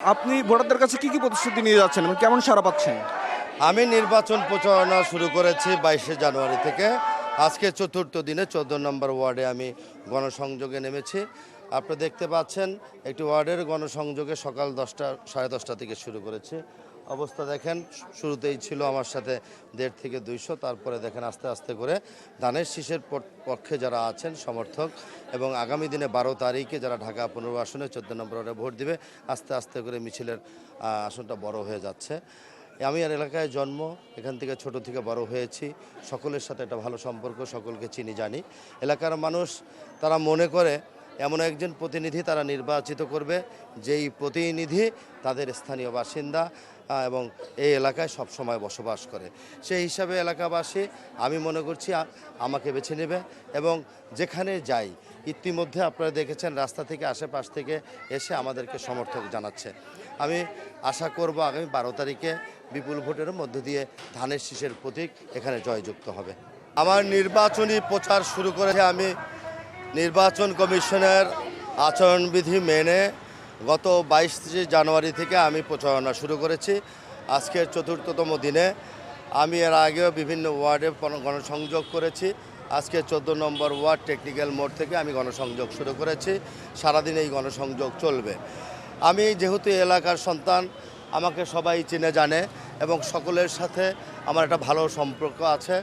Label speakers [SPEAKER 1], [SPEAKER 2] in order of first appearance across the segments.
[SPEAKER 1] আপনি ভোটারদের কাছে কি প্রতিশ্রুতি নিয়ে যাচ্ছেন এবং কেমন সাড়া পাচ্ছেন?
[SPEAKER 2] আমি নির্বাচন প্রচারণা শুরু করেছি 22শে জানুয়ারি থেকে। আজকে চতুর্থ দিনে 14 নম্বর ওয়ার্ডে আমি গণসংযোগে নেমেছি। আপনারা দেখতে পাচ্ছেন একটি ওয়ার্ডের গণসংযোগে সকাল 10টা 10:30 থেকে শুরু করেছি। অবস্থা দেখেন, শুরুতেই ছিল আমার সাথে 150 থেকে 200, তারপরে দেখেন আস্তে আস্তে করে ধানের শীষের পক্ষে যারা আছেন সমর্থক এবং আগামী দিনে 12 তারিখে যারা ঢাকা 15 আসনে 14 নম্বর ওয়ার্ডে ভোট দিবে, আস্তে আস্তে করে মিছিলের আসনটা বড় হয়ে যাচ্ছে। আমি আর এলাকায় জন্ম, এখান থেকে ছোট থেকে বড় হয়েছি, সকলের সাথে একটা ভালো সম্পর্ক, সকলকে চিনি জানি। এলাকার মানুষ তারা মনে করে এমন একজন প্রতিনিধি তারা নির্বাচিত করবে যেই প্রতিনিধি তাদের স্থানীয় বাসিন্দা এবং এই এলাকায় সব সময় বসবাস করে। সেই হিসাবে এলাকাবাসী আমি মনে করছি আমাকে বেছে নেবে এবং যেখানে যাই ইতিমধ্যে আপনারা দেখেছেন রাস্তা থেকে আশেপাশ থেকে এসে আমাদেরকে সমর্থক জানাচ্ছে। আমি আশা করব আগামী 12 তারিখে বিপুল ভোটের মধ্য দিয়ে ধানের শীষের প্রতীক এখানে জয়যুক্ত হবে। আমার নির্বাচনী প্রচার শুরু করেছে আমি নির্বাচন কমিশনের আচরণবিধি মেনে গত 22শে জানুয়ারি থেকে আমি প্রচারণা শুরু করেছি। আজকের চতুর্থতম দিনে আমি এর আগেও বিভিন্ন ওয়ার্ডে গণসংযোগ করেছি। আজকে 14 নম্বর ওয়ার্ড টেকনিক্যাল মোড় থেকে আমি গণসংযোগ শুরু করেছি। সারাদিন এই গণসংযোগ চলবে। আমি যেহেতু এলাকার সন্তান, আমাকে সবাই চিনে জানে এবং সকলের সাথে আমার একটা ভালো সম্পর্ক আছে।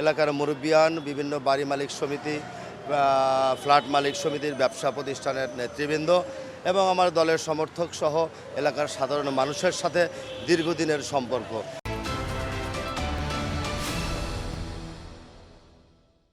[SPEAKER 2] এলাকার মুরব্বিয়ান, বিভিন্ন বাড়ি মালিক সমিতি, ফ্ল্যাট মালিক সমিতির ব্যবসা প্রতিষ্ঠানের নেতৃবৃন্দ এবং আমার দলের সমর্থক সহ এলাকার সাধারণ মানুষের সাথে দীর্ঘদিনের সম্পর্ক।